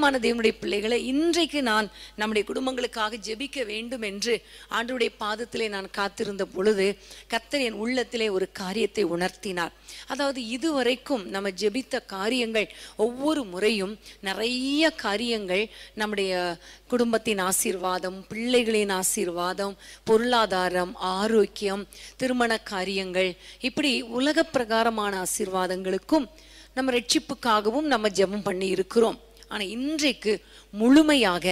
பிரியமான தேவனுடைய பிள்ளைகளை, இன்றைக்கு நான் நம்முடைய குடும்பங்களுக்காக ஜெபிக்க வேண்டும் என்று ஆண்டவருடைய பாதத்திலே நான் காத்திருந்த பொழுது கர்த்தர் என் உள்ளத்திலே ஒரு காரியத்தை உணர்த்தினார். அதாவது இதுவரைக்கும் நம்ம ஜெபித்த காரியங்கள் ஒவ்வொரு முறையும் நிறைய காரியங்கள் நம்முடைய குடும்பத்தின் ஆசீர்வாதம், பிள்ளைகளின் ஆசீர்வாதம், பொருளாதாரம், ஆரோக்கியம், திருமண காரியங்கள், இப்படி உலக பிரகாரமான ஆசீர்வாதங்களுக்கும் நம்ம ரட்சிப்புக்காகவும் நம்ம ஜெபம் பண்ணி இருக்கிறோம். ஆனால் இன்றைக்கு முழுமையாக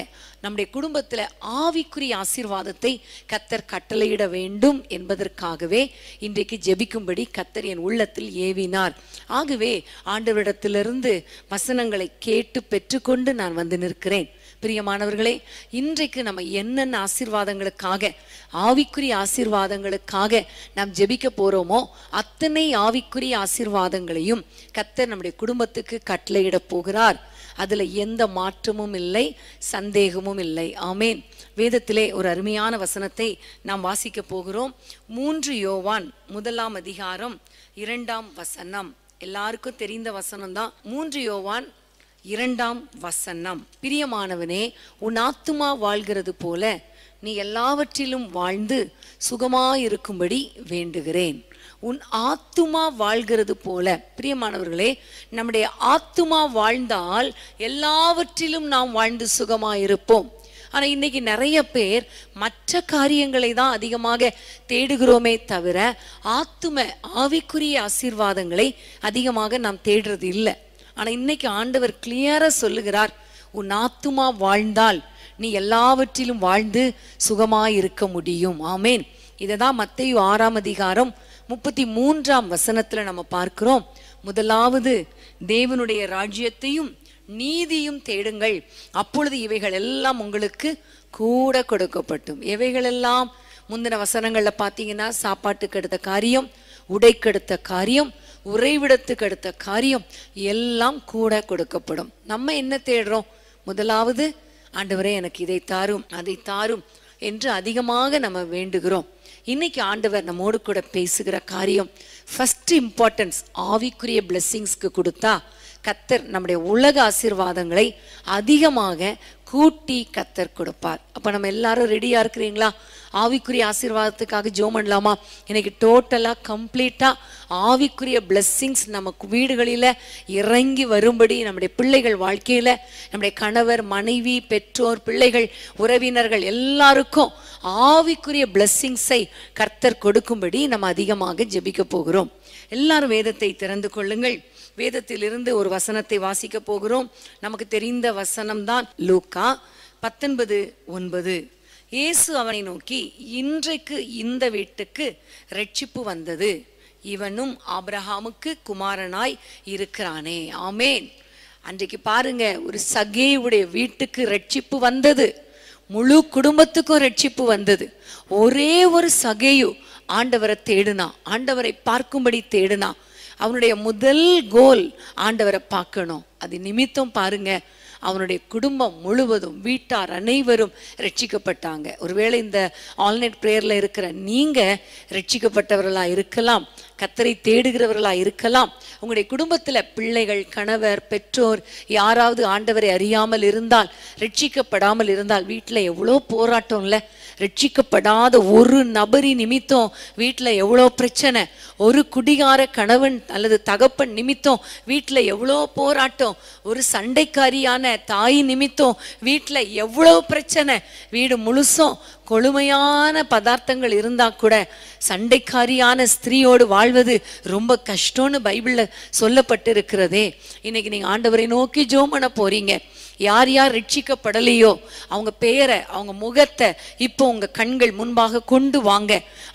நம்முடைய குடும்பத்தில் ஆவிக்குரிய ஆசீர்வாதத்தை கர்த்தர் கட்டளையிட வேண்டும் என்பதற்காகவே இன்றைக்கு ஜெபிக்கும்படி கர்த்தர் என் உள்ளத்தில் ஏவினார். ஆகவே ஆண்டவரிடத்திலிருந்து வசனங்களை கேட்டு பெற்றுக்கொண்டு நான் வந்து நிற்கிறேன். பிரியமானவர்களே, இன்றைக்கு நம்ம என்னென்ன ஆசீர்வாதங்களுக்காக, ஆவிக்குரிய ஆசீர்வாதங்களுக்காக நாம் ஜெபிக்க போறோமோ அத்தனை ஆவிக்குரிய ஆசீர்வாதங்களையும் கர்த்தர் நம்முடைய குடும்பத்துக்கு கட்டளையிட போகிறார். அதுல எந்த மாற்றமும் இல்லை, சந்தேகமும் இல்லை. ஆமேன். வேதத்திலே ஒரு அருமையான வசனத்தை நாம் வாசிக்க போகிறோம். 3 யோவான் 1ஆம் அதிகாரம் 2ஆம் வசனம். எல்லாருக்கும் தெரிந்த வசனம் தான். 3 யோவான் 2ஆம் வசனம். பிரியமானவனே, உன் ஆத்துமா வாழ்கிறது போல நீ எல்லாவற்றிலும் வாழ்ந்து சுகமாயிருக்கும்படி வேண்டுகிறேன். உன் ஆத்துமா வாழ்கிறது போல. பிரியமானவர்களே, நம்முடைய ஆத்துமா வாழ்ந்தால் எல்லாவற்றிலும் நாம் வாழ்ந்து சுகமாயிருப்போம். ஆனா இன்னைக்கு நிறைய பேர் மற்ற காரியங்களை தான் அதிகமாக தேடுகிறோமே தவிர ஆவிக்குரிய ஆசீர்வாதங்களை அதிகமாக நாம் தேடுறது இல்லை. ஆனா இன்னைக்கு ஆண்டவர் கிளியரா சொல்லுகிறார், உன் ஆத்துமா வாழ்ந்தால் நீ எல்லாவற்றிலும் வாழ்ந்து சுகமாயிருக்க முடியும். ஆமேன். இததான் மத்தேயு 6ஆம் அதிகாரம் 33ஆம் வசனத்துல நம்ம பார்க்கிறோம். முதலாவது தேவனுடைய ராஜ்யத்தையும் நீதியும் தேடுங்கள், அப்பொழுது இவைகள் எல்லாம் உங்களுக்கு கூட கொடுக்கப்படும். எவைகள் எல்லாம்? முந்தின வசனங்கள்ல பாத்தீங்கன்னா சாப்பாட்டுக்கு எடுத்த காரியம், உடைக்கு எடுத்த காரியம், உறைவிடத்துக்கு எடுத்த காரியம் எல்லாம் கூட கொடுக்கப்படும். நம்ம என்ன தேடுறோம்? முதலாவது, ஆண்டவரே எனக்கு இதை தாரும், அதை தாரும் என்று அதிகமாக நம்ம வேண்டுகிறோம். இன்னைக்கு ஆண்டவர் நம்மோடு கூட பேசுகிற காரியம், ஃபர்ஸ்ட் இம்பார்ட்டன்ஸ் ஆவிக்குரிய பிளெஸ்ஸிங்ஸ்க்கு கொடுத்தா கர்த்தர் நம்முடைய உலக ஆசீர்வாதங்களை அதிகமாக கூட்டி கர்த்தர் கொடுப்பார். அப்ப நம்ம எல்லாரும் ரெடியா இருக்கிறீங்களா? ஆவிக்குரிய ஆசீர்வாதத்துக்காக ஜெபம் பண்ணலாமா? இன்னைக்கு டோட்டலா கம்ப்ளீட்டா ஆவிக்குரிய பிளெஸ்ஸிங்ஸ் நம்ம வீடுகளில இறங்கி வரும்படி, நம்முடைய பிள்ளைகள் வாழ்க்கையில, நம்முடைய கணவர், மனைவி, பெற்றோர், பிள்ளைகள், உறவினர்கள் எல்லாருக்கும் ஆவிக்குரிய பிளெஸ்ஸிங்ஸை கர்த்தர் கொடுக்கும்படி நம்ம அதிகமாக ஜெபிக்க போகிறோம். எல்லாரும் வேதத்தை திறந்து கொள்ளுங்கள். வேதத்திலிருந்து ஒரு வசனத்தை வாசிக்க போகிறோம். நமக்கு தெரிந்த வசனம்தான் லூக்கா 19:9. இயேசு அவனை நோக்கி, இன்றைக்கு இந்த வீட்டுக்கு ரட்சிப்பு வந்தது, இவனும் ஆபிரகாமுக்கு குமாரனாய் இருக்கிறானே. ஆமேன். அன்றைக்கு பாருங்க, ஒரு சகேயுடைய வீட்டுக்கு ரட்சிப்பு வந்தது, முழு குடும்பத்துக்கும் ரட்சிப்பு வந்தது. ஒரே ஒரு சகேயு ஆண்டவரை தேடுனா, ஆண்டவரை பார்க்கும்படி தேடுனா. அவனுடைய முதல் கோல் ஆண்டவரை பார்க்கணும். அது நிமித்தம் பாருங்க, அவனுடைய குடும்பம் முழுவதும், வீட்டார் அனைவரும் ரட்சிக்கப்பட்டாங்க. ஒருவேளை இந்த ஆல்நைட் பிரேயர்ல இருக்கிற நீங்க ரட்சிக்கப்பட்டவர்களா இருக்கலாம், கர்த்தரை தேடுகிறவர்களா இருக்கலாம். உங்களுடைய குடும்பத்துல பிள்ளைகள், கணவர், பெற்றோர் யாராவது ஆண்டவரை அறியாமல் இருந்தால், ரட்சிக்கப்படாமல் இருந்தால், வீட்டுல எவ்வளோ போராட்டம் இல்ல? ரட்சிக்கப்படாத ஒரு நபரி நிமித்தம் வீட்டுல எவ்வளோ பிரச்சனை, ஒரு குடிகார கணவன் அல்லது தகப்பன் நிமித்தம் வீட்டுல எவ்வளோ போராட்டம், ஒரு சண்டைக்காரியான தாய் நிமித்தம் வீட்டுல எவ்வளோ பிரச்சனை. வீடு முழுசும் கொழுமையான பதார்த்தங்கள் இருந்தா கூட சண்டைக்காரியான ஸ்திரீயோடு வாழ்வது ரொம்ப கஷ்டம்னு பைபிள்ல சொல்லப்பட்டு இருக்கிறதே. இன்னைக்கு நீங்க ஆண்டவரை நோக்கி ஜெபம் பண்ண போறீங்க. யார் யார் ரட்சிக்கப்படலையோ அவங்க பெயரை, அவங்க முகத்தை இப்போ உங்க கண்கள் முன்பாக கொண்டு வாங்க.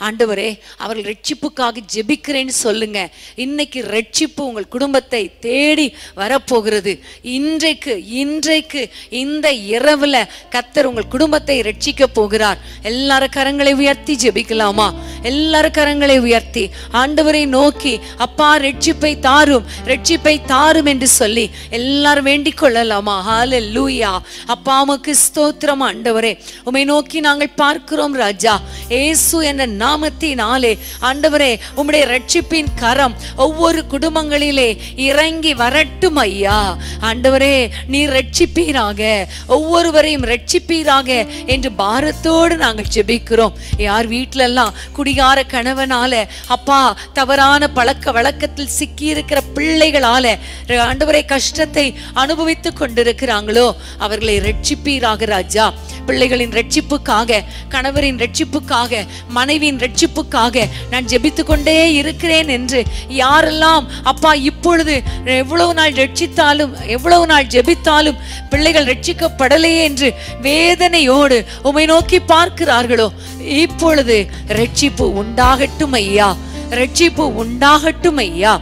ஆண்டவரே, அவர்கள் ரட்சிப்புக்காக ஜெபிக்கிறேன்னு சொல்லுங்க. இன்னைக்கு ரட்சிப்பு உங்கள் குடும்பத்தை தேடி வரப்போகிறது. இன்றைக்கு இந்த இரவுல கர்த்தர் உங்கள் குடும்பத்தை ரட்சிக்க போகிறார். எல்லாரும் கரங்களை உயர்த்தி ஜெபிக்கலாமா? எல்லாரும் கரங்களை உயர்த்தி ஆண்டவரை நோக்கி, அப்பா ரட்சிப்பை தாரும், ரட்சிப்பை தாரும் என்று சொல்லி எல்லாரும் வேண்டிக் கொள்ளலாமா? ஹalleluya. ஹalleluya. அப்பா உமக்கு ஸ்தோத்திரம் ஆண்டவரே. உம்மை நோக்கி நாங்கள் பார்க்கிறோம் ராஜா. இயேசு என்ற நாமத்தினாலே ஆண்டவரே உம்முடைய இரட்சிப்பின் கரம் ஒவ்வொரு குடும்பங்களிலே இறங்கி வரட்டும் ஐயா. ஆண்டவரே நீர் இரட்சிப்பீராக, ஒவ்வொருவரையும் இரட்சிப்பீராக என்று பாரத்தோடு நாங்கள் ஜெபிக்கிறோம். யார் வீட்டில எல்லாம் குடிகார கணவனால அப்பா தவறான பழக்க வழக்கத்தில் சிக்கி இருக்கிற பிள்ளைகளால ஆண்டவரே கஷ்டத்தை அனுபவித்துக் கொண்டிருக்கிறாங்களோ அவர்களை இரட்சிப்பீராக ராஜா. பிள்ளைகளின் இரட்சிப்புக்காக, கணவரின் இரட்சிப்புக்காக, மனைவியின் இரட்சிப்புக்காக நான் ஜெபித்துக் கொண்டே இருக்கிறேன் என்று யாரெல்லாம் அப்பா இப்பொழுது எவ்வளவு நாள் ரட்சித்தாலும் எவ்வளவு நாள் ஜெபித்தாலும் பிள்ளைகள் ரட்சிக்கப்படலையே என்று வேதனையோடு உம்மை நோக்கி பார்க்கிறார்களோ இப்பொழுது ரட்சிப்பு உண்டாகட்டும் ஐயா, ரட்சிப்பு உண்டாகட்டும் ஐயா.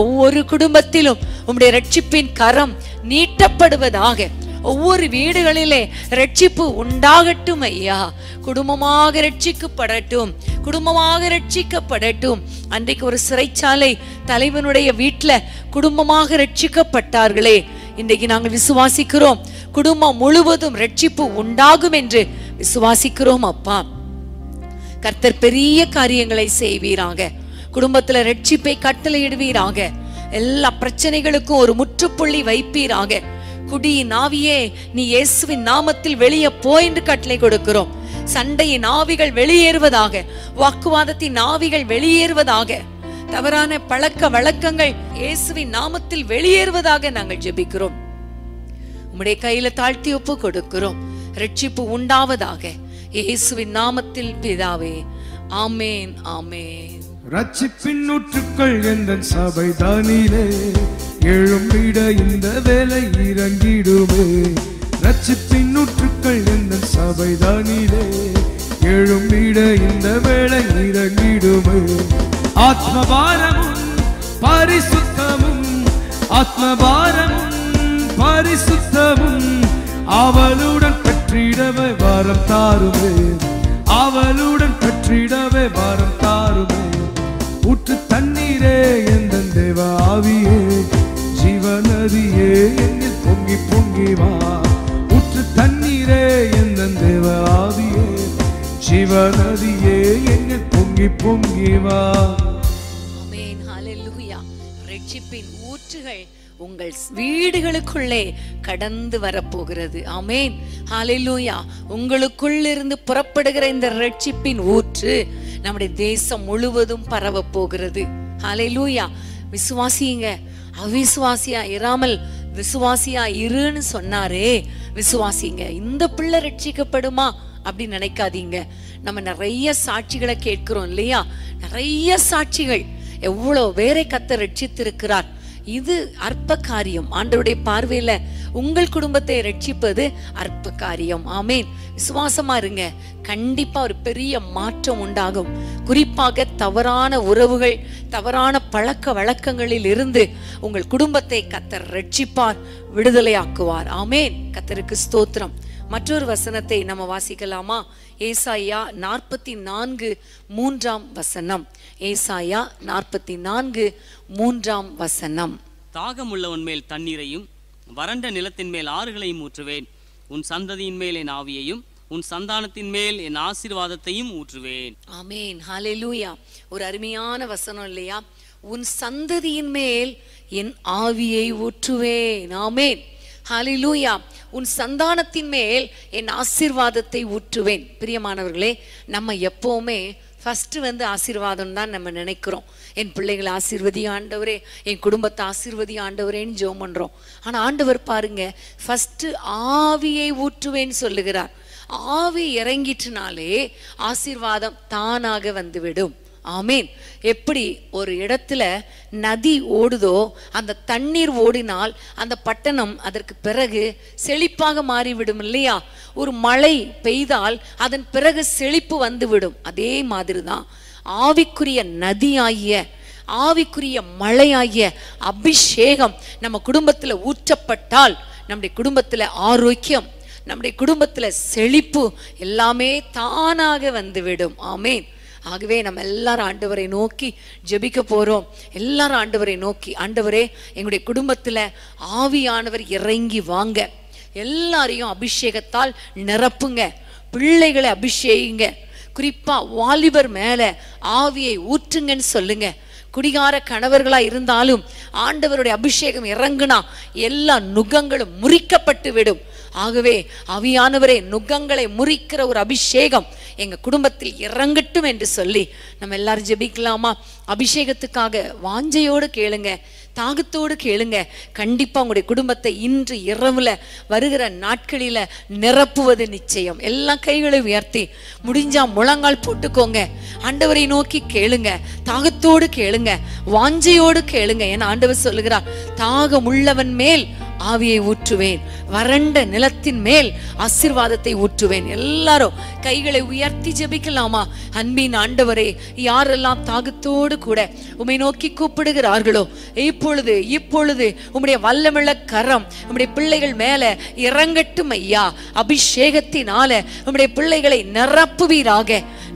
ஒவ்வொரு குடும்பத்திலும் உம்முடைய ரட்சிப்பின் கரம் நீட்டப்படுவதாக, ஒவ்வொரு வீடுகளிலே ரட்சிப்பு உண்டாகட்டும் ஐயா. குடும்பமாக ரட்சிக்கப்படட்டும், குடும்பமாக ரட்சிக்கப்படட்டும். அன்றைக்கு ஒரு சிறைச்சாலை தலைவனுடைய வீட்டுல குடும்பமாக ரட்சிக்கப்பட்டார்களே, இன்றைக்கு நாங்கள் விசுவாசிக்கிறோம் குடும்பம் முழுவதும் ரட்சிப்பு உண்டாகும் என்று விசுவாசிக்கிறோம் அப்பா. கர்த்தர் பெரிய காரியங்களை செய்வீராக, குடும்பத்துல ரட்சிப்பை கட்டளையிடுவீராக, எல்லா பிரச்சனைகளுக்கும் ஒரு முற்றுப்புள்ளி வைப்பீராக. குடியின் ஆவியே நீ இயேசுவின் நாமத்தில் வெளியே போ என்று கட்டளை கொடுக்கிறோம். சண்டையின் ஆவிகள் வெளியேறுவதாக, வாக்குவாதத்தின் ஆவிகள் வெளியேறுவதாக, தவறான பழக்க வழக்கங்கள் இயேசுவின் நாமத்தில் வெளியேறுவதாக நாங்கள் ஜெபிக்கிறோம். உம்முடைய கையில தாழ்த்தி ஒப்பு கொடுக்கிறோம். ரட்சிப்பு உண்டாவதாக இயேசுவின் நாமத்தில் பிதாவே, ஆமேன் ஆமேன். ரட்சிப்பின் நூற்றுக்கள் என்ற சபை தானிலே எழும்பிட இந்த வேலை இறங்கிடுமே. ரட்சிப்பின் நூற்றுக்கள் என்ற சபை தானிலே எழும்பிட இந்த வேலை இறங்கிடுமே. ஆத்மபாரமும் பரிசுத்தமும், ஆத்மபாரமும் பரிசுத்தமும் அவளுடன் பெற்றிடவே வாரம் தாருமே, அவளுடன் பெற்றிடவே வாரம் தாருமே. ஊற்று தண்ணீரே எந்த தேவ ஆவியே, ஜீவநதியே என்னில் பொங்கி பொங்கி வா. ஊற்று தண்ணீரே எந்த தேவ ஆவியே, ஜீவநதியே என்னில் பொங்கி பொங்கி வா. ஆமென் ஹalleluya. ரட்சிப்பின் ஊற்றுகள் உங்கள் வீடுகளுக்குள்ளே கடந்து வரப்போகிறது. ஆமென் ஹalleluya. உங்களுக்குள் இருந்து புறப்படுகிற இந்த ரட்சிப்பின் ஊற்று நம்முடைய தேசம் முழுவதும் பரவ போகிறது. ஹalleluya. விசுவாசிங்க, அவிசுவாசியா இராமல் விசுவாசியா இருன்னு சொன்னாரே, விசுவாசிங்க. இந்த பிள்ளை ரட்சிக்கப்படுமா அப்படி நினைக்காதீங்க. நம்ம நிறைய சாட்சிகளை கேட்கிறோம் இல்லையா, நிறைய சாட்சிகள். எவ்வளவு பேரை கர்த்தர் ரட்சித்திருக்கிறார். இது அற்ப காரியம். ஆண்டவருடைய பார்வையில உங்கள் குடும்பத்தை ரட்சிப்பது அற்ப காரியம். ஆமேன். விசுவாசமா இருங்க, கண்டிப்பா ஒரு பெரிய மாற்றம் உண்டாகும். குறிப்பாக தவறான உறவுகள், தவறான பழக்க வழக்கங்களில் இருந்து உங்கள் குடும்பத்தை கர்த்தர் ரட்சிப்பார், விடுதலையாக்குவார். ஆமேன். கர்த்தருக்கு ஸ்தோத்திரம். மற்றொரு வசனத்தை நம்ம வாசிக்கலாமா? ஏசாயா 44:3 ஏசாயா 44:3 தாகம் உள்ளவன் மேல் தண்ணீரையும் வறண்ட நிலத்தின் மேல் ஆறுகளையும் ஊற்றுவேன். உன் சந்ததியின் மேல் என் ஆவியையும் உன் சந்தானத்தின் மேல் என் ஆசீர்வாதத்தையும் ஊற்றுவேன். ஆமேன் ஹalleluya. ஒரு அருமையான வசனம் இல்லையா? உன் சந்ததியின் மேல் என் ஆவியை ஊற்றுவேன். ஆமேன் ஹalleluya. உன் சந்தானத்தின் மேல் என் ஆசீர்வாதத்தை ஊற்றுவேன். பிரியமானவர்களே, நம்ம எப்பவுமே ஃபர்ஸ்ட் ஆசீர்வாதம் தான் நம்ம நினைக்கிறோம். என் பிள்ளைகளை ஆசீர்வதி ஆண்டவரே, என் குடும்பத்தை ஆசீர்வதி ஆண்டவரேன்னு ஜெபம் பண்றோம். ஆனா ஆண்டவர் பாருங்க, ஃபர்ஸ்ட் ஆவியை ஊற்றுவேன்னு சொல்லுகிறார். ஆவி இறங்கிட்டுனாலே ஆசீர்வாதம் தானாக வந்துவிடும். ஆமேன். எப்படி ஒரு இடத்துல நதி ஓடுதோ, அந்த தண்ணீர் ஓடினால் அந்த பட்டணம் அதற்கு பிறகு செழிப்பாக மாறிவிடும் இல்லையா? ஒரு மழை பெய்தால் அதன் பிறகு செழிப்பு வந்துவிடும். அதே மாதிரிதான் ஆவிக்குரிய நதியாகிய, ஆவிக்குரிய மழையாகிய அபிஷேகம் நம்ம குடும்பத்துல ஊற்றப்பட்டால் நம்முடைய குடும்பத்துல ஆரோக்கியம், நம்முடைய குடும்பத்துல செழிப்பு எல்லாமே தானாக வந்துவிடும். ஆமேன். ஆகவே நம்ம எல்லாரும் ஆண்டவரை நோக்கி ஜெபிக்க போறோம். எல்லாரும் ஆண்டவரை நோக்கி, ஆண்டவரே எங்களுடைய குடும்பத்துல ஆவியானவர் இறங்கி வாங்க, எல்லாரையும் அபிஷேகத்தால் நிரப்புங்க. பிள்ளைகளை அபிஷேகிங்க. குறிப்பா வாலிபர் மேல ஆவியை ஊற்றுங்கன்னு சொல்லுங்க. குடிகார கணவர்களா இருந்தாலும் ஆண்டவருடைய அபிஷேகம் இறங்குனா எல்லா நுகங்களும் முறிக்கப்பட்டு விடும். ஆகவே ஆவியானவரே, நுகங்களை முறிக்கிற ஒரு அபிஷேகம் எங்க குடும்பத்தில் இறங்கட்டும் என்று சொல்லி நம்ம எல்லாரும் ஜெபிக்கலாமா? அபிஷேகத்துக்காக வாஞ்சையோடு கேளுங்க, தாகத்தோடு கேளுங்க. கண்டிப்பா உங்களுடைய குடும்பத்தை இன்று இரவுல வருகிற நாட்களில நிரப்புவது நிச்சயம். எல்லாம் கைகளை உயர்த்தி முடிஞ்சா முழங்கால் போட்டுக்கோங்க. ஆண்டவரை நோக்கி கேளுங்க, தாகத்தோடு கேளுங்க, வாஞ்சையோடு கேளுங்க. ஏன்னா ஆண்டவர் சொல்லுகிறார், தாகம் உள்ளவன் மேல் ஆவியை ஊற்றுவேன், வறண்ட நிலத்தின் மேல் ஆசீர்வாதத்தை ஊற்றுவேன். எல்லாரும் கைகளை உயர்த்தி ஜெபிக்கலாமா? அன்பின் ஆண்டவரே, யாரெல்லாம் தாகத்தோடு கூட உம்மை நோக்கி கூப்பிடுகிறார்களோ இப்பொழுது உம்முடைய வல்லமுள்ள கரம் உம்முடைய பிள்ளைகள் மேல இறங்கட்டும் ஐயா. அபிஷேகத்தினால உம்முடைய பிள்ளைகளை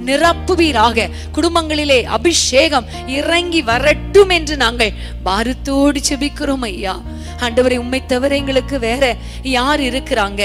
நிரப்புவீராக. குடும்பங்களிலே அபிஷேகம் இறங்கி வரட்டும் என்று நாங்கள் பாரத்தோடு ஜெபிக்கிறோம் ஐயா. ஆண்டவரே, உம்மை தவிர எங்களுக்கு வேற யார் இருக்கிறாங்க?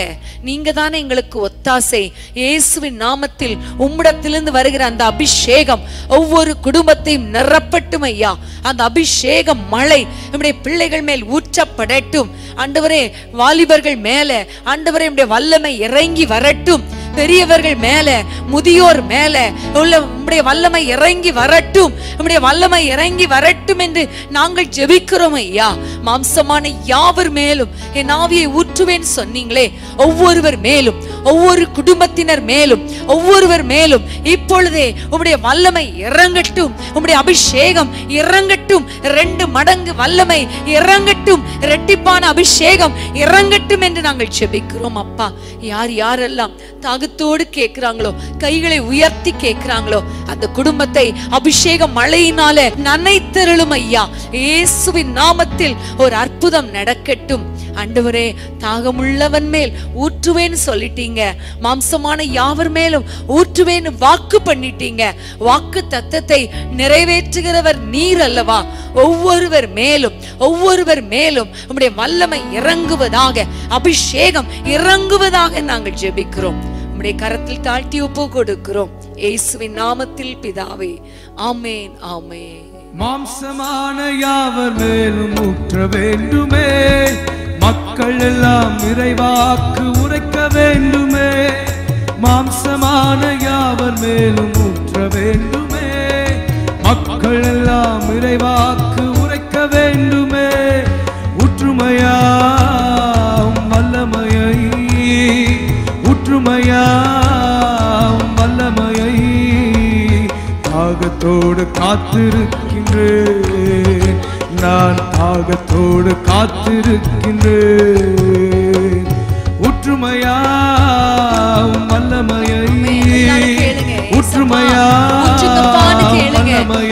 நீங்க தானே எங்களுக்கு ஒத்தாசை. இயேசுவின் நாமத்தில் உம்மிடத்திலிருந்து வருகிற அந்த அபிஷேகம் ஒவ்வொரு குடும்பத்தையும் நிரப்பட்டும் ஐயா. அந்த அபிஷேகம் மழை நம்முடைய பிள்ளைகள் மேல் ஊற்றப்படட்டும் ஆண்டவரே. வாலிபர்கள் மேல ஆண்டவரே உம்முடைய வல்லமை இறங்கி வரட்டும். பெரியவர்கள் மேல, முதியோர் மேல உம்முடைய வல்லமை இறங்கி வரட்டும், உம்முடைய வல்லமை இறங்கி வரட்டும் என்று நாங்கள் ஜெபிக்கிறோம் ஐயா. மாம்சமான யாவர் மேலும் என் ஆவியை ஊற்றுவேன் சொன்னீங்களே, ஒவ்வொருவர் மேலும், ஒவ்வொரு குடும்பத்தினர் மேலும், ஒவ்வொருவர் மேலும் இப்பொழுதே உம்முடைய வல்லமை இறங்கட்டும், உம்முடைய அபிஷேகம் இறங்கட்டும். 2 மடங்கு வல்லமை இறங்கட்டும், இரட்டிப்பான அபிஷேகம் இறங்கட்டும் என்று நாங்கள் ஜெபிக்கிறோம் அப்பா. யாரெல்லாம் தாகத்தோடு கேட்கிறாங்களோ, கைகளை உயர்த்தி கேட்கிறாங்களோ, அந்த குடும்பத்தை அபிஷேக மழையினால நனைத்தருளும் ஐயா. இயேசுவின் நாமத்தில் ஒரு அற்புதம் நடக்கட்டும் ஆண்டவரே. தாகமுள்ளவன் மேல் ஊற்றுவேன்னு சொல்லிட்டீங்க, மாம்சமான யாவர் மேலும் ஊற்றுவேன்னு வாக்கு பண்ணிட்டீங்க. வாக்கு தத்தத்தை நிறைவேற்றுகிறவர் நீர் அல்லவா? ஒவ்வொருவர் மேலும் உம்முடைய வல்லமை இறங்குவதாக, அபிஷேகம் இறங்குவதாக நாங்கள் ஜெபிக்கிறோம். உம்முடைய கரத்தில் தாழ்த்தி ஒப்பு கொடுக்கிறோம் இயேசுவின் நாமத்தில் பிதாவே, ஆமென், ஆமென். மாம்சமான யாவர் மேலும் ஊற்ற வேண்டுமே, மக்கள் எல்லாம் இறைவாக்கு உரைக்க வேண்டுமே. மாம்சமான யாவர் மேலும் ஊற்ற வேண்டுமே, மக்கள் எல்லாம் இறைவாக்கு உரைக்க வேண்டுமே. ஊற்றுமையாம் வல்லமையை, ஊற்றுமையாம் வல்லமையை தாகத்தோடு காத்திருக்கின்றேன், நான் தாகத்தோடு காத்திருக்கின்றேன். ஊற்றுமையாம் வல்லமையை,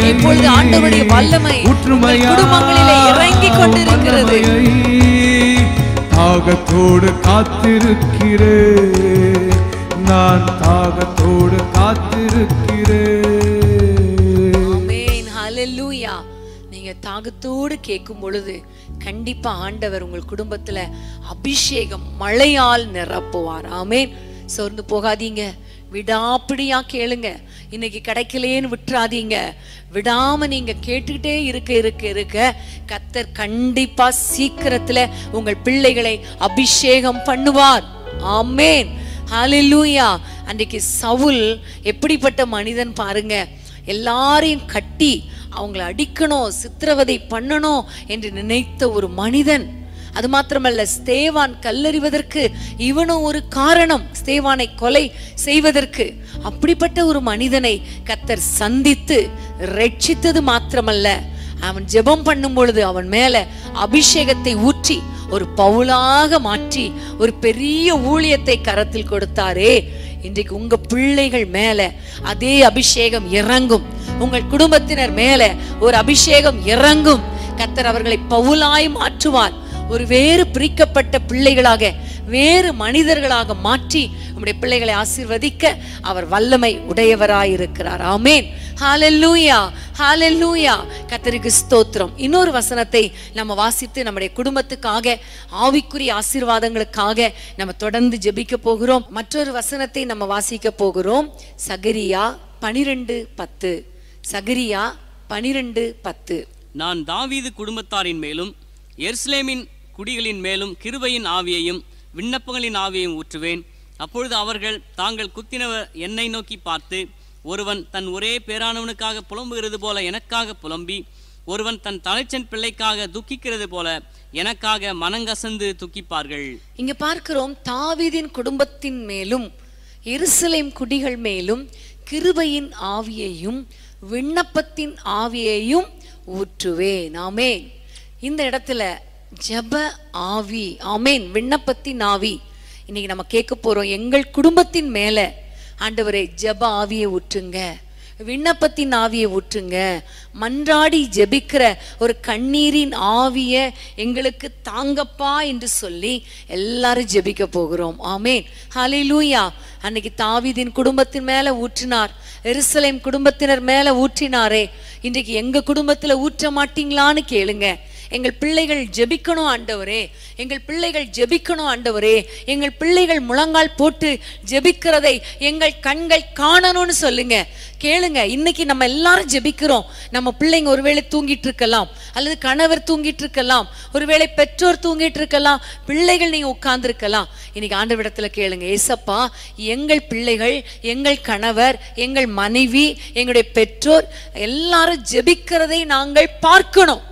இப்பொழுது ஆண்டவருடைய வல்லமை குடும்பங்களிலே இறங்கிக் கொண்டிருக்கிறது. தாகத்தோடு காத்திருக்கிறேன், நான் தாகத்தோடு காத்திருக்கிறேன். ஆமென், ஹல்லேலூயா. நீங்க தாகத்தோடு கேட்கும் பொழுது கண்டிப்பா ஆண்டவர் உங்கள் குடும்பத்துல அபிஷேகம் மழையால் நிரப்புவார். ஆமென். சோர்ந்து போகாதீங்க, விடாப்பிடியா கேளுங்க. இன்னைக்கு கிடைக்கலேன்னு விட்டுறாதீங்க. விடாம நீங்க கேட்டுக்கிட்டே இருக்க கர்த்தர் கண்டிப்பா சீக்கிரத்துல உங்கள் பிள்ளைகளை அபிஷேகம் பண்ணுவார். ஆமென், ஹல்லேலூயா. அன்றைக்கு சவுல் எப்படிப்பட்ட மனிதன் பாருங்க. எல்லாரையும் கட்டி அவங்களை அடிக்கணும், சித்திரவதை பண்ணணும் என்று நினைத்த ஒரு மனிதன். அது மாத்திரமல்ல, ஸ்தேவான் கல்லறிவதற்கு இவனும் ஒரு காரணம், ஸ்தேவானை கொலை செய்வதற்கு. அப்படிப்பட்ட ஒரு மனிதனை கர்த்தர் சந்தித்து ரட்சித்தது மாத்திரமல்ல, அவன் ஜெபம் பண்ணும் பொழுது அவன் மேல அபிஷேகத்தை ஊற்றி ஒரு பவுலாக மாற்றி ஒரு பெரிய ஊழியத்தை கரத்தில் கொடுத்தாரே. இன்றைக்கு உங்க பிள்ளைகள் மேல அதே அபிஷேகம் இறங்கும், உங்கள் குடும்பத்தினர் மேல ஒரு அபிஷேகம் இறங்கும். கர்த்தர் அவர்களை பவுலாய் மாற்றுவார். ஒரு வேறு பிரிக்கப்பட்ட பிள்ளைகளாக, வேறு மனிதர்களாக மாற்றி உம்முடைய பிள்ளைகளை ஆசீர்வதிக்க அவர் வல்லமை உடையவராயிருக்கிறார். ஆமென், ஹல்லேலூயா, ஹalleluya. கர்த்தருக்கு ஸ்தோத்திரம். இன்னொரு வசனத்தை நம்ம வாசித்து நம்முடைய குடும்பத்துக்காக ஆவிக்குரிய ஆசீர்வாதங்களுக்காக நம்ம தொடர்ந்து ஜெபிக்க போகிறோம். மற்றொரு வசனத்தை நம்ம வாசிக்க போகிறோம். சகரியா 12:10. சகரியா 12:10. நான் தாவீது குடும்பத்தாரின் மேலும் எருசலேமின் குடிகளின் மேலும் கிருபையின் ஆவியையும் விண்ணப்பங்களின் ஆவியையும் ஊற்றுவேன். அப்பொழுது அவர்கள் தாங்கள் குத்தினவர் என்னை நோக்கி பார்த்து, ஒருவன் தன் ஒரே பேரானவனுக்காக புலம்புகிறது போல எனக்காக புலம்பி, ஒருவன் தன் தலைச்சன் பிள்ளைக்காக துக்கிக்கிறது போல எனக்காக மனங்கசந்து துக்கிப்பார்கள். இங்க பார்க்கிறோம், தாவீதின் குடும்பத்தின் மேலும் எருசலேம் குடிகள் மேலும் கிருபையின் ஆவியையும் விண்ணப்பத்தின் ஆவியையும் ஊற்றுவேன். ஆமென். இந்த இடத்துல ஜெப ஆவி, ஆமென், விண்ணப்பத்தின் ஆவி. இன்னைக்கு நம்ம கேட்க போறோம், எங்கள் குடும்பத்தின் மேல ஆண்டவரே ஜெப ஆவியை ஊற்றுங்க, விண்ணப்பத்தின் ஆவியை ஊற்றுங்க. மன்றாடி ஜெபிக்கிற ஒரு கண்ணீரின் ஆவியை எங்களுக்கு தாங்கப்பா என்று சொல்லி எல்லாரும் ஜெபிக்க போகிறோம். ஆமென், ஹல்லேலூயா. அன்னைக்கு தாவீதின் குடும்பத்தின் மேல ஊற்றினார், எருசலேம் குடும்பத்தினர் மேல ஊற்றினாரே, இன்றைக்கு எங்க குடும்பத்துல ஊற்ற மாட்டீங்களான்னு கேளுங்க. எங்கள் பிள்ளைகள் ஜெபிக்கணும் ஆண்டவரே, எங்கள் பிள்ளைகள் ஜெபிக்கணும் ஆண்டவரே, எங்கள் பிள்ளைகள் முழங்கால் போட்டு ஜெபிக்கிறதை எங்கள் கண்கள் காணணும்னு சொல்லுங்க. கேளுங்க, இன்னைக்கு நம்ம எல்லாரும் ஜெபிக்கிறோம். நம்ம பிள்ளைங்க ஒருவேளை தூங்கிட்டு இருக்கலாம், அல்லது கணவர் தூங்கிட்டு இருக்கலாம், ஒருவேளை பெற்றோர் தூங்கிட்டு இருக்கலாம், பிள்ளைகள் நீங்க உட்கார்ந்து இருக்கலாம். இன்னைக்கு ஆண்டவரிடத்துல கேளுங்க, ஏசப்பா எங்கள் பிள்ளைகள், எங்கள் கணவர், எங்கள் மனைவி, எங்களுடைய பெற்றோர் எல்லாரும் ஜெபிக்கிறதை நாங்கள் பார்க்கணும்.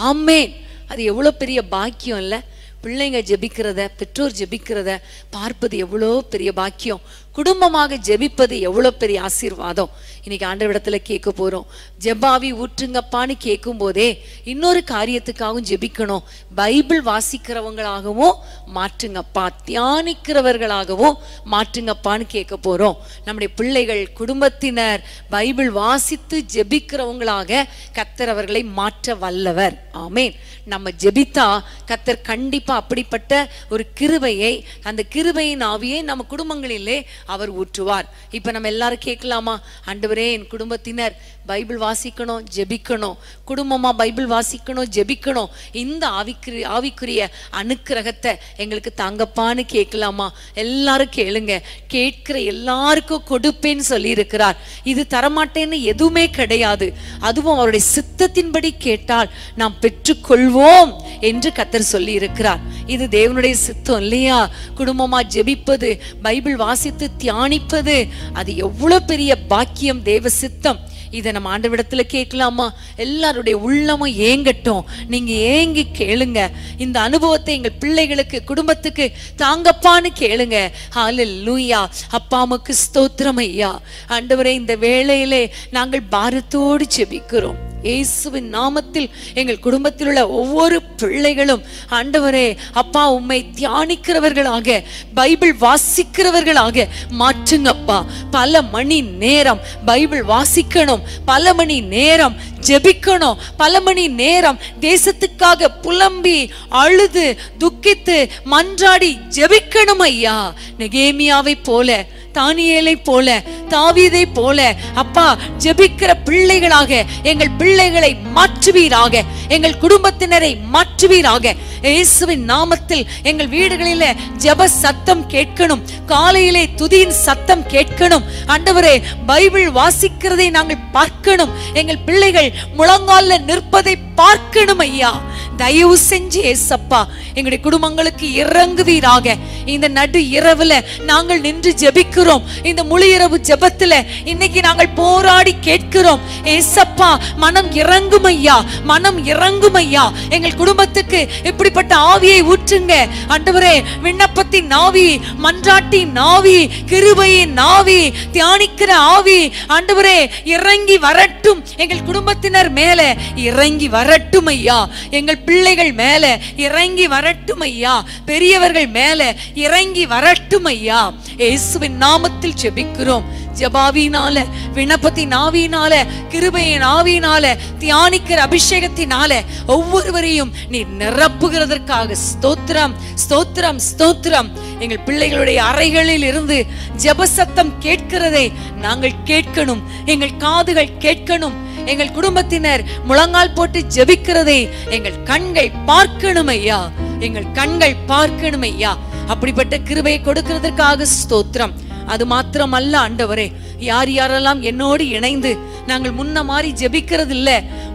ஆமென். அது எவ்வளவு பெரிய பாக்கியம் இல்ல? பிள்ளைங்க ஜெபிக்கிறத, பெற்றோர் ஜெபிக்கிறத பார்ப்பது எவ்வளோ பெரிய பாக்கியம். குடும்பமாக ஜெபிப்பது எவ்வளோ பெரிய ஆசீர்வாதம். இன்னைக்கு ஆண்டவரிடத்துல கேட்க போறோம். ஜெபாவி ஊற்றுங்கப்பான்னு கேட்கும் போதே இன்னொரு காரியத்துக்காகவும் ஜெபிக்கணும். பைபிள் வாசிக்கிறவங்களாகவும் மாற்றுங்கப்பா, தியானிக்கிறவர்களாகவும் மாற்றுங்கப்பான்னு கேட்க போறோம். நம்முடைய பிள்ளைகள், குடும்பத்தினர் பைபிள் வாசித்து ஜெபிக்கிறவங்களாக கர்த்தர் அவர்களை மாற்ற வல்லவர். ஆமென். நம்ம ஜெபித்தா கர்த்தர் கண்டிப்பா அப்படிப்பட்ட ஒரு கிருபையை, அந்த கிருபையின் ஆவியை நம்ம குடும்பங்களிலே அவர் ஊற்றுவார். இப்ப நம்ம எல்லாரும் கேட்கலாமா, ஆண்டவரே என் குடும்பத்தினர் பைபிள் வாசிக்கணும், ஜெபிக்கணும், குடும்பமா பைபிள் வாசிக்கணும், ஜெபிக்கணும், இந்த ஆவிக்குரிய அனுக்கிரகத்தை எங்களுக்கு தாங்கப்பான்னு கேட்கலாமா? எல்லாரும் கேளுங்க. கேட்கிற எல்லாருக்கும் கொடுப்பேன்னு சொல்லி இருக்கிறார். இது தரமாட்டேன்னு எதுவுமே கிடையாது. அதுவும் அவருடைய சித்தத்தின்படி கேட்டால் நாம் பெற்றுக்கொள்வோம் என்று கர்த்தர் சொல்லி இருக்கிறார். இது தேவனுடைய சித்தம் இல்லையா? குடும்பமா ஜெபிப்பது, பைபிள் வாசித்து தியானிப்பது, அது எவ்வளவு பெரிய பாக்கியம், தேவ சித்தம். இதை நம்ம ஆண்டவரிடத்துல கேட்கலாமா? எல்லாருடைய உள்ளமும் ஏங்கட்டும். நீங்க ஏங்கி கேளுங்க. இந்த அனுபவத்தை எங்கள் பிள்ளைகளுக்கு, குடும்பத்துக்கு தாங்கப்பான்னு கேளுங்க. ஹல்லேலூயா. அப்பாவுக்கு ஸ்தோத்திரம் ஐயா. ஆண்டவரே, இந்த வேளையிலே நாங்கள் பாரத்தோடு ஜெபிக்கிறோம். இயேசுவின் நாமத்தில் எங்கள் குடும்பத்தில் உள்ள ஒவ்வொரு பிள்ளைகளும் ஆண்டவரே அப்பா உம்மை தியானிக்கிறவர்களாக, பைபிள் வாசிக்கிறவர்களாக மாற்றுங்கப்பா. பல மணி நேரம் பைபிள் வாசிக்கணும், பல மணி நேரம் ஜெபிக்கணும், பல மணி நேரம் தேசத்துக்காக புலம்பி அழுது துக்கித்து மன்றாடி ஜெபிக்கணும் ஐயா. நெகேமியாவை போல, தானியேலை போல, தாவீதை போல அப்பா ஜெபிக்கிற பிள்ளைகளாக எங்கள் பிள்ளைகளை மாற்றுவீராக, எங்கள் குடும்பத்தினரை மாற்றுவீராக. இயேசுவின் நாமத்தில் எங்கள் வீடுகளிலே ஜெப சத்தம் கேட்கணும், காலையிலே துதியின் சத்தம் கேட்கணும். ஆண்டவரே, பைபிள் வாசிக்கிறதை நாங்கள் பார்க்கணும், எங்கள் பிள்ளைகள் முழங்கால நிற்பதை பார்க்கணும் ஐயா. தயவு செஞ்சு ஏசப்பா எங்களுடைய குடும்பங்களுக்கு இறங்குவீராக. இந்த நடு இரவுல நாங்கள் நின்று ஜெபிக்கிறோம். இந்த முழு இரவு ஜெபத்துல இன்னைக்கு நாங்கள் போராடி கேட்கிறோம். ஏசப்பா மனம் இறங்கும் ஐயா, மனம் இறங்கும் ஐயா. எங்கள் குடும்பத்துக்கு இப்படிப்பட்ட ஆவியை ஊற்றுங்க ஆண்டவரே. விண்ணப்பத்தின் ஆவி, மன்றாட்டின் ஆவி, கிருபையின் ஆவி, தியானிக்கிற ஆவி ஆண்டவரே இறங்கி வரட்டும். எங்கள் குடும்பத்தினர் மேல இறங்கி வரட்டும் ஐயா. எங்கள் பிள்ளைகள் மேல இறங்கி வரட்டும் ஐயா. பெரியவர்கள் மேல இறங்கி வரட்டும் ஐயா. இயேசுவின் நாமத்தில் ஜெபிக்கிறோம். ஜெபாவினால, விண்ணப்பத்தின் ஆவியினால, கிருபையின் ஆவியினால, தியானிக்கிற அபிஷேகத்தினால ஒவ்வொருவரையும் நீ நிரப்புகிறதற்காக ஸ்தோத்திரம், ஸ்தோத்திரம், ஸ்தோத்திரம். எங்கள் பிள்ளைகளுடைய அறைகளில் இருந்து ஜெப சத்தம் கேட்கிறதை நாங்கள் கேட்கணும், எங்கள் காதுகள் கேட்கணும். எங்கள் குடும்பத்தினர் முழங்கால் போட்டு ஜெபிக்கிறதை எங்கள் கண்கள் பார்க்கணும் ஐயா, எங்கள் கண்கள் பார்க்கணும் ஐயா. அப்படிப்பட்ட கிருபையை கொடுக்கிறதற்காக ஸ்தோத்திரம். அது மாத்திரம் அல்ல ஆண்டவரே, யார் யாரெல்லாம் என்னோடு இணைந்து நாங்கள் முன்ன மாதிரி ஜெபிக்கிறது இல்ல,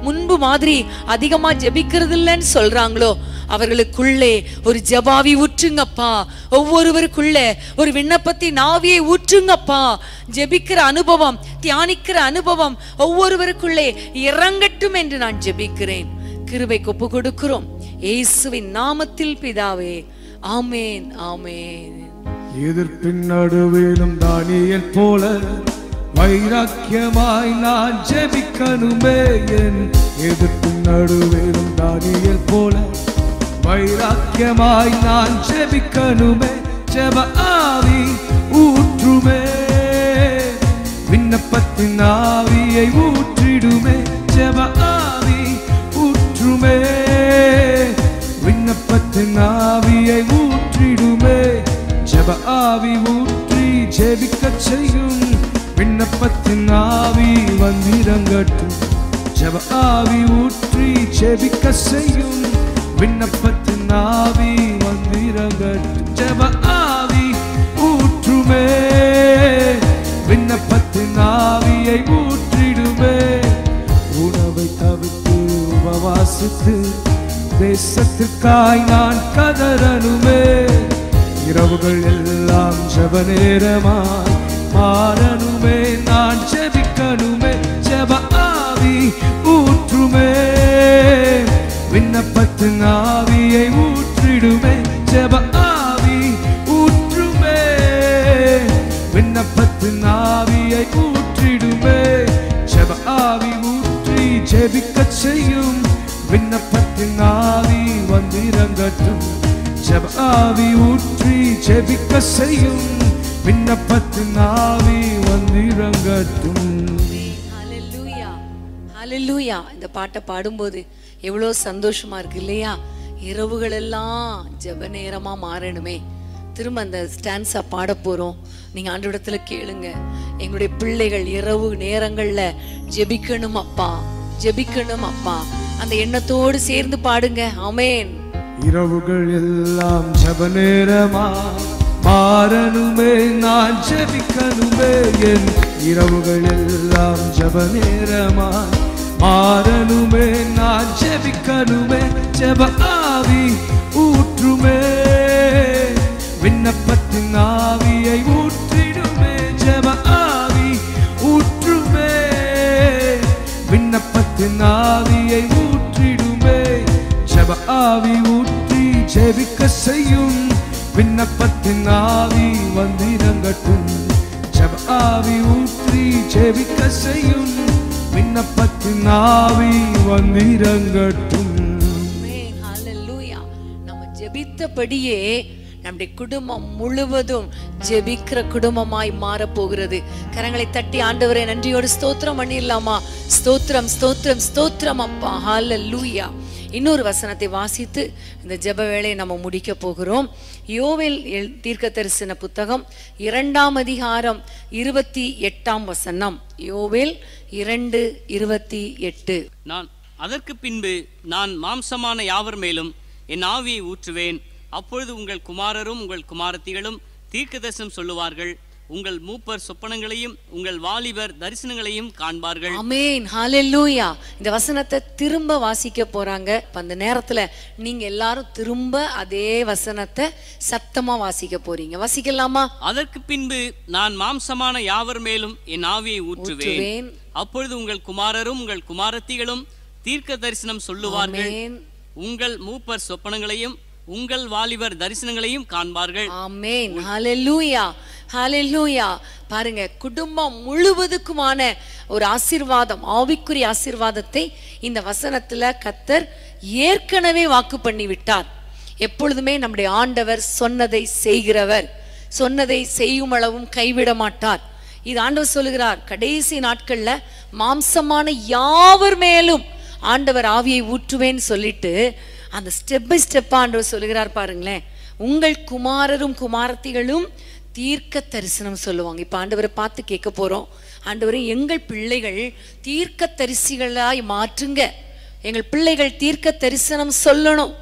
முன்பு மாதிரி அதிகமா ஜெபிக்கிறது இல்லைன்னு சொல்றாங்களோ அவர்களுக்குள்ளே ஒரு ஜெபாவி ஊற்றுங்கப்பா. ஒவ்வொருவருக்குள்ள ஒரு விண்ணப்பத்தின் ஆவியை ஊற்றுங்கப்பா. ஜெபிக்கிற அனுபவம், தியானிக்கிற அனுபவம் ஒவ்வொருவருக்குள்ளே இறங்கட்டும் என்று நான் ஜெபிக்கிறேன். கிருபைக்கு ஒப்பு கொடுக்கிறோம் இயேசுவின் நாமத்தில் பிதாவே, ஆமேன் ஆமேன். எதிர்ப்பின் நடுவிலும் தானியேல் போல வைராக்கியமாய் நான் ஜெபிக்கணுமே. என் எதிர்ப்பின் நடுவிலும் தானியேல் போல வைராக்கியமாய் நான் ஜெபிக்கணுமே. ஜெப ஆவி ஊற்றுமே, விண்ணப்பத்தின் ஆவியை ஊற்றிடுமே. ஜெப ஆவி ஊற்றுமே, விண்ணப்பத்தின் ஆவியை ஊற்றிடுமே. ஜெப ஆவி ஊற்றி ஜெபிக்க செய்யும், விண்ணப்பத்தின் ஆவி வந்திறங்கட்டும். ஜெப ஆவி ஊற்றி ஜெபிக்க செய்யும், விண்ணப்பத்தின் ஆவி வந்திறங்கட்டும். ஜெப ஆவி ஊற்றுமே, விண்ணப்பத்தின் ஆவியை ஊற்றிடுமே. உணவை தவிர்த்து உபவாசித்து தேசத்திற்காய் நான் கதறணுமே. இரவுகள் எல்லாம் ஜெப நேரமாய் மாறணுமே, நான் ஜெபிக்கணுமே. ஜெப ஆவி ஊற்றுமே, விண்ணப்பத்தின் ஆவியை ஊற்றிடுமே. ஜெப ஆவி ஊற்றுமே, விண்ணப்பத்தின் ஆவியை ஊற்றிடுமே. ஜெப ஆவி ஊற்றி ஜெபிக்க செய்யும், விண்ணப்பத்தின் ஆவி வந்திறங்கட்டும். ஜெப ஆவி ஊற்றி ஜெபிக்க செய்யும், விண்ணப்பத்தின் ஆவி வந்திறங்கட்டும். ஹல்லேலூயா ஹல்லேலூயா. இந்த பாட்டை பாடும்போது எவ்வளோ சந்தோஷமா இருக்கு இல்லையா? இரவுகள் எல்லாம் ஜெப நேரமா மாறணுமே. திரும்ப அந்த ஸ்டான்ஸா பாட போறோம். நீங்க ஆண்டவரிடத்துல கேளுங்க, எங்களுடைய பிள்ளைகள் இரவு நேரங்கள்ல ஜெபிக்கணும் அப்பா, ஜெபிக்கணும் அப்பா. அந்த எண்ணத்தோடு சேர்ந்து பாடுங்க. ஆமென். இரவுகள் எல்லாம் ஜெப நேரமா மாறணுமே, நான் ஜெபிக்கணுமே. என் இரவுகள் எல்லாம் ஜெப நேரமா மாறணுமே, நான் ஜெபிக்கணுமே. ஜெப ஆவி ஊற்றுமே, விண்ணப்பத்தின் ஆவியை ஊற்றிடுமே. ஜெப ஆவி ஊற்றுமே, விண்ணப்பத்தின் ஆவியை ஊற்றிடுமே. ஜெப ஆவி ஊற்றி ஜெபிக்க செய்யும், விண்ணப்பத்தின் ஆவி வந்திறங்கட்டும். ஜெப ஆவி ஊற்றி ஜெபிக்க செய்யும், விண்ணப்பத்தின் ஆவி வந்திறங்கட்டும். ஹல்லேலூயா. நம்ம ஜெபித்தபடியே நம்முடைய குடும்பம் முழுவதும் ஜெபிக்கிற குடும்பமாய் மாற போகிறது. கரங்களை தட்டி ஆண்டவரே நன்றியோடு ஸ்தோத்திரம் பண்ணிடலாமா? ஸ்தோத்திரம் ஸ்தோத்திரம் ஸ்தோத்திரம் அப்பா. ஹல்லேலூயா. இன்னொரு வசனத்தை வாசித்து இந்த ஜெப வேளையை நம்ம முடிக்க போகிறோம். யோவேல் தீர்க்கதரிசன புத்தகம் 2ஆம் அதிகாரம் 28ஆம் வசனம். யோவேல் 2:28. நான் அதற்கு பின்பு நான் மாம்சமான யாவர் மேலும் என் ஆவியை ஊற்றுவேன். அப்பொழுது உங்கள் குமாரரும் உங்கள் குமாரத்திகளும் தீர்க்கதரிசனம் சொல்லுவார்கள். உங்கள் மூப்பர் சொப்பனங்களையும் உங்கள் வாலிபர் தரிசனங்களையும் காண்பார்கள். ஆமென். ஹல்லேலூயா. இந்த வசனத்தை திரும்ப வாசிக்க போறாங்க. அந்த நேரத்துல நீங்க எல்லாரும் திரும்ப அதே வசனத்தை சத்தமா வாசிக்க போறீங்க. வாசிக்கலாமா? அதற்கு பின்பு நான் மாம்சமான யாவர் மேலும் என் ஆவியை ஊற்றுவேன். அப்பொழுது உங்கள் குமாரரும் உங்கள் குமாரத்திகளும் தீர்க்க தரிசனம் சொல்லுவார்கள். உங்கள் மூப்பர் சொப்பனங்களையும் உங்கள் வாலிபர் தரிசனங்களையும் காண்பார்கள். ஆமென். ஹல்லேலூயா ஹல்லேலூயா. பாருங்க, குடும்பம் முழுவதுக்குமான ஒரு ஆசீர்வாதம், ஆவிக்குரிய ஆசீர்வாதத்தை இந்த வசனத்துல கர்த்தர் ஏற்கனவே வாக்கு பண்ணி விட்டார். எப்பொழுதுமே நம்முடைய ஆண்டவர் சொன்னதை செய்கிறவர், சொன்னதை செய்யும் அளவும் கைவிட மாட்டார். இது ஆண்டவர் சொல்லுகிறார். கடைசி நாட்கள்ல மாம்சமான யாவர் மேலும் ஆண்டவர் ஆவியை ஊற்றுவேன்னு சொல்லிட்டு அந்த ஸ்டெப் பை ஸ்டெப்பா ஆண்டவர் சொல்லுகிறார். பாருங்களேன், உங்கள் குமாரரும் குமாரத்திகளும் தீர்க்க தரிசனம் சொல்லுவாங்க. இப்ப ஆண்டவரை பார்த்து கேட்க போறோம், ஆண்டவரே எங்கள் பிள்ளைகள் தீர்க்க தரிசிகளாய் மாற்றுங்க. எங்கள் பிள்ளைகள் தீர்க்க தரிசனம் சொல்லணும்.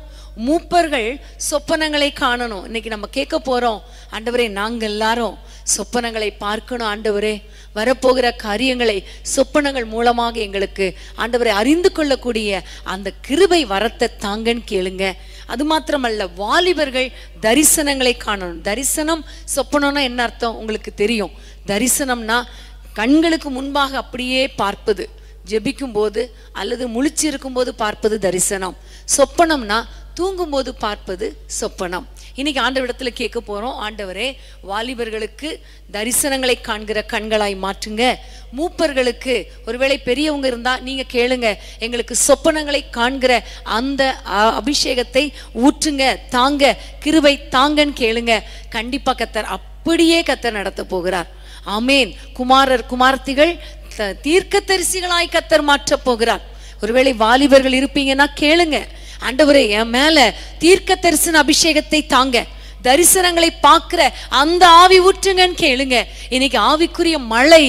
மூப்பர்கள் சொப்பனங்களை காணணும். இன்னைக்கு நம்ம கேட்க போறோம், ஆண்டவரே நாங்கள் எல்லாரும் சொப்பனங்களை பார்க்கணும். ஆண்டவரே வரப்போகிற காரியங்களை சொப்பனங்கள் மூலமாக எங்களுக்கு ஆண்டவரை அறிந்து கொள்ளக்கூடிய அந்த கிருபை வரத்தை தாங்கன்னு கேளுங்க. அது மாத்திரமல்ல, வாலிபர்கள் தரிசனங்களை காணணும். தரிசனம் சொப்பனம்னா என்ன அர்த்தம் உங்களுக்கு தெரியும். தரிசனம்னா கண்களுக்கு முன்பாக அப்படியே பார்ப்பது, ஜெபிக்கும் போது அல்லது முழிச்சிருக்கும் போது பார்ப்பது தரிசனம். சொப்பனம்னா தூங்கும்போது பார்ப்பது சொப்பனம். இன்னைக்கு ஆண்டவரிடத்துல கேட்க போறோம், ஆண்டவரே வாலிபர்களுக்கு தரிசனங்களை காண்கிற கண்களாய் மாற்றுங்க. மூப்பர்களுக்கு ஒருவேளை பெரியவங்க இருந்தா நீங்க கேளுங்க, எங்களுக்கு சொப்பனங்களை காண்கிற அந்த அபிஷேகத்தை ஊற்றுங்க, தாங்க, கிருபை தாங்கன்னு கேளுங்க. கண்டிப்பா கர்த்தர் அப்படியே கர்த்தர் நடத்த போகிறார். ஆமேன். குமாரர் குமார்த்திகள் தீர்க்கதரிசிகளாய் கர்த்தர் மாற்ற போகிறார். ஒருவேளை வாலிபர்கள் இருப்பீங்கன்னா கேளுங்க, ஆண்டவரே என் மேல தீர்க்க தரிசன அபிஷேகத்தை தாங்க, தரிசனங்களை பார்க்கிற அந்த ஆவி ஊற்றுங்கன்னு கேளுங்க. இன்னைக்கு ஆவிக்குரிய மழை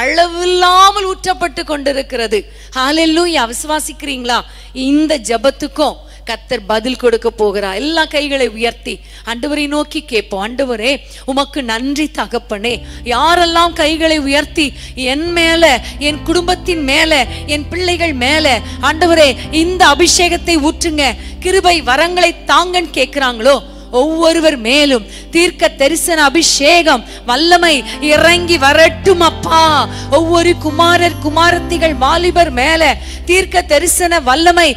அளவில்லாமல் ஊற்றப்பட்டு கொண்டிருக்கிறது. ஹல்லேலூயா. விசுவாசிக்கிறீங்களா? இந்த ஜெபத்துக்கும் கர்த்தர் பதில் கொடுக்க போகிறார். எல்லா கைகளை உயர்த்தி ஆண்டவரை நோக்கி கேட்போம். ஆண்டவரே உமக்கு நன்றி தகப்பனே. யாரெல்லாம் கைகளை உயர்த்தி என் மேல, என் குடும்பத்தின் மேல, என் பிள்ளைகள் மேல ஆண்டவரே இந்த அபிஷேகத்தை ஊற்றுங்க, கிருபை வரங்களை தாங்கன்னு கேட்கிறாங்களோ ஒவ்வொருவர் மேலும் தீர்க்க தரிசன அபிஷேகம் வல்லமை இறங்கி வரட்டும் அப்பா. ஒவ்வொரு குமாரர் குமாரத்திகள் வாலிபர் மேல தீர்க்க தரிசன வல்லமை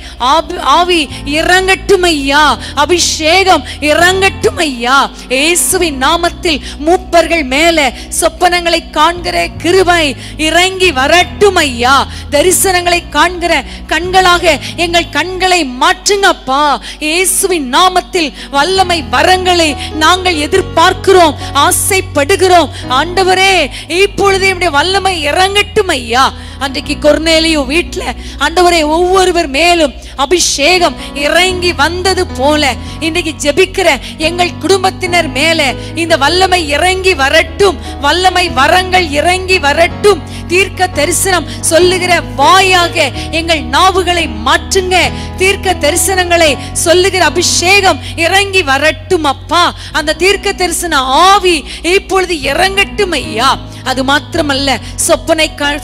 ஆவி இறங்கட்டும் ஐயா, அபிஷேகம் இறங்கட்டும் ஐயா. இயேசுவின் நாமத்தில் மூப்பர்கள் மேல சொப்பனங்களை காண்கிற கிருபை இறங்கி வரட்டும் ஐயா. தரிசனங்களை காண்கிற கண்களாக எங்கள் கண்களை மாற்றுங்கப்பா. இயேசுவின் நாமத்தில் வல்லமை வரங்களை நாங்கள் எதிர்பார்க்கிறோம், ஆசைப்படுகிறோம். ஆண்டவரே இப்பொழுதே நம்முடைய வல்லமை இறங்கட்டும் ஐயா. அன்றைக்கு கொர்நேலியு வீட்டுல ஆண்டவரே ஒவ்வொருவர் மேலும் அபிஷேகம் இறங்கி வந்தது போல இன்றைக்கு ஜெபிக்கிற எங்கள் குடும்பத்தினர் மேல இந்த வல்லமை இறங்கி வரட்டும், வல்லமை வரங்கள் இறங்கி வரட்டும். தீர்க்க தரிசனம் சொல்லுகிற வாயாக எங்கள் நாவுகளை மாற்றுங்க. தீர்க்க தரிசனங்களை சொல்லுகிற அபிஷேகம் இறங்கி வரட்டும் அப்பா. அந்த தீர்க்க தரிசன ஆவி இப்பொழுது இறங்கட்டும் ஐயா. அது மாத்திரமல்ல,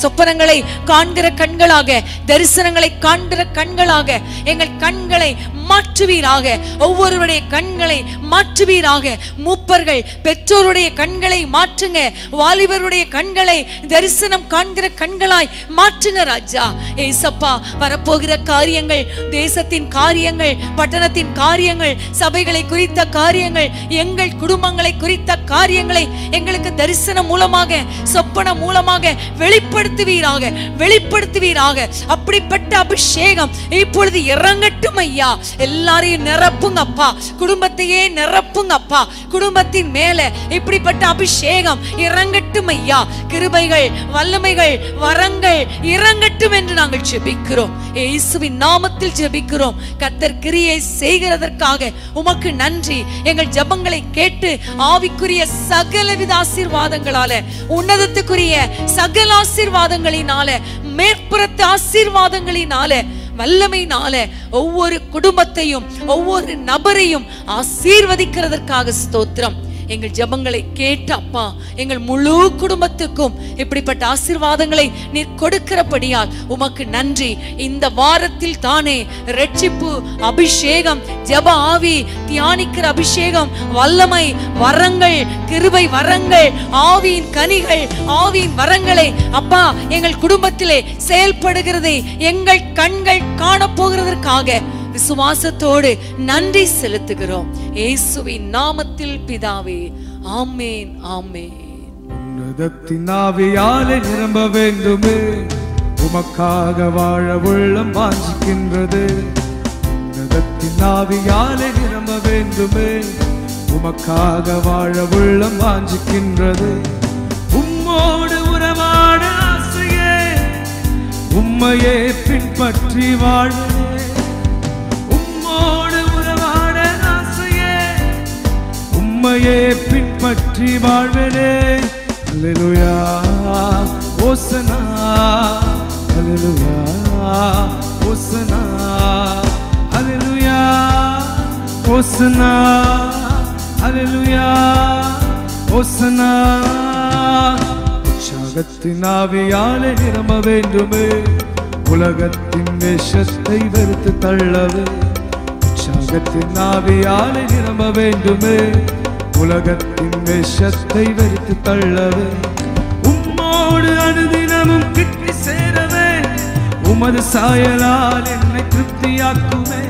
சொப்பனங்களை காண்கிற கண்களாக, தரிசனங்களை காண்கிற கண்களாக எங்கள் கண்களை மாற்றுவீராக. ஒவ்வொருவருடைய கண்களை மாற்றுவீராக. மூப்பர்கள் பெற்றோருடைய கண்களை மாற்றுங்க, வாலிபருடைய கண்களை தரிசனம் காண்கிற கண்களாய் மாற்றுங்க ராஜா. ஏசப்பா வரப்போகிற காரியங்கள், தேசத்தின் காரியங்கள், பட்டணத்தின் காரியங்கள், சபைகளை குறித்த காரியங்கள், எங்கள் குடும்பங்களை குறித்த காரியங்களை எங்களுக்கு தரிசனம் மூலமாக, சொப்பனம் மூலமாக வெளிப்படுத்துவீராக, வெளிப்படுத்துவீராக. அப்படிப்பட்ட அபிஷேகம் இப்பொழுது இறங்கட்டும் ஐயா. எல்லாரையும் நிரப்புங்க அப்பா, குடும்பத்தையே நிரப்புங்க அப்பா. குடும்பத்தின் மேல இப்படிப்பட்ட அபிஷேகம் இறங்கட்டும் ஐயா. கிருபைகள், வல்லமைகள், வரங்கள் இறங்கட்டும் என்று நாங்கள் ஜெபிக்கிறோம். இயேசுவின் நாமத்தில் ஜெபிக்கிறோம். கர்த்தர் கிரியை செய்கிறதற்காக உமக்கு நன்றி. எங்கள் ஜெபங்களை கேட்டு ஆவிக்குரிய சகலவித ஆசீர்வாதங்களால, உன்னதத்துக்குரிய சகல ஆசீர்வாதங்களினால, மேற்புறத்து ஆசீர்வாதங்களினால, வல்லமையினால ஒவ்வொரு குடும்பத்தையும் ஒவ்வொரு நபரையும் ஆசீர்வதிக்கிறதற்காக ஸ்தோத்திரம். எங்கள் ஜெபங்களை கேட்டு அப்பா எங்கள் முழு குடும்பத்துக்கும் இப்படிப்பட்ட ஆசீர்வாதங்களை நீர் கொடுக்கிறபடியால் உமக்கு நன்றி. இந்த வாரத்தில் தானே ரட்சிப்பு அபிஷேகம், ஜெப ஆவி, தியானிக்கிற அபிஷேகம், வல்லமை வரங்கள், கிருபை வரங்கள், ஆவியின் கனிகள், ஆவியின் வரங்களை அப்பா எங்கள் குடும்பத்திலே செயல்படுகிறதை எங்கள் கண்கள் காணப்போகிறதற்காக விசுவாசத்தோடு நன்றி செலுத்துகிறோம். இயேசுவின் நாமத்தில் பிதாவே, ஆமென், ஆமென். உன்னதத்தின் ஆவியாலே நிரம்ப வேண்டுமே, உமக்காக வாழ உள்ளம் வாஞ்சிக்கின்றது. உன்னதத்தின் ஆவியாலே நிரம்ப வேண்டுமே, உமக்காக வாழ உள்ளம் வாஞ்சிக்கின்றது. உம்மோடு உறவாட ஆசையே, உம்மையே பின்பற்றி வாழ்வே. உம்மையே பின்பற்றி வாழ்வனே. அல்லேலூயா. ஓ ஓசனா ஹல்லேலூயா ஓசனா ஹல்லேலூயா ஓசனா ஹல்லேலூயா ஓசனா உற்சாகத்தின் ஆவியாலே நிரம்ப வேண்டுமே உலகத்தின் வேஷத்தை வெறுத்து தள்ளவே உற்சாகத்தின் ஆவியாலே நிரம்ப வேண்டுமே உலகத்தின் வேஷத்தை வெறுத்து தள்ளவே உம்மோடு அனுதினமும் கிட்டி சேரவே உமது சாயலால் என்னை திருப்தியாக்குமே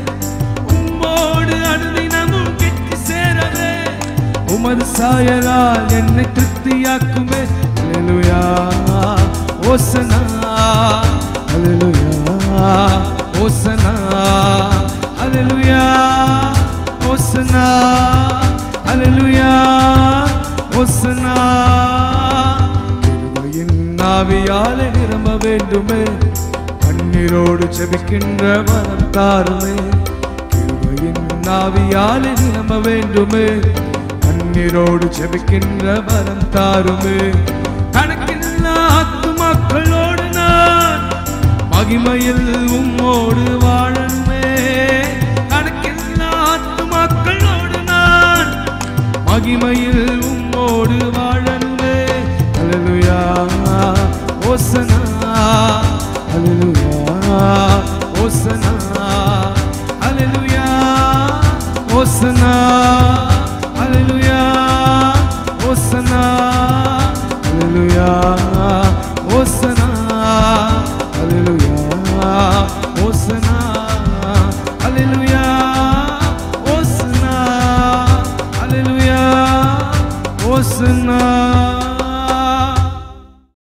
உம்மோடு அனுதினமும் கிட்டி சேரவே உமது சாயலால் என்னை திருப்தியாக்குமே ஹல்லேலூயா ஓசனா ஹல்லேலூயா ஓசனா ஹல்லேலூயா ஓசனா ஹல்லேலூயா ஓசனா கிருபையின் ஆவியாலே நிரம்ப வேண்டுமே கண்ணீரோடு ஜெபிக்கின்ற வரம் தாருமே கிருபையின் ஆவியாலே நிரம்ப வேண்டுமே கண்ணீரோடு ஜெபிக்கின்ற வரம் தாருமே கணக்கில்லா ஆத்துமாக்களோடு நான் மகிமையில் உம்மோடு வாழணுமே கணக்கில்லா ஆத்துமாக்களோடு நான் மகிமையில் உம்மோடு வாழணுமே ஹல்லேலூயா ஓசனா ஹல்லேலூயா ஓசனா ஹல்லேலூயா ஓசனா ஹல்லேலூயா ஓசனா ஹல்லேலூயா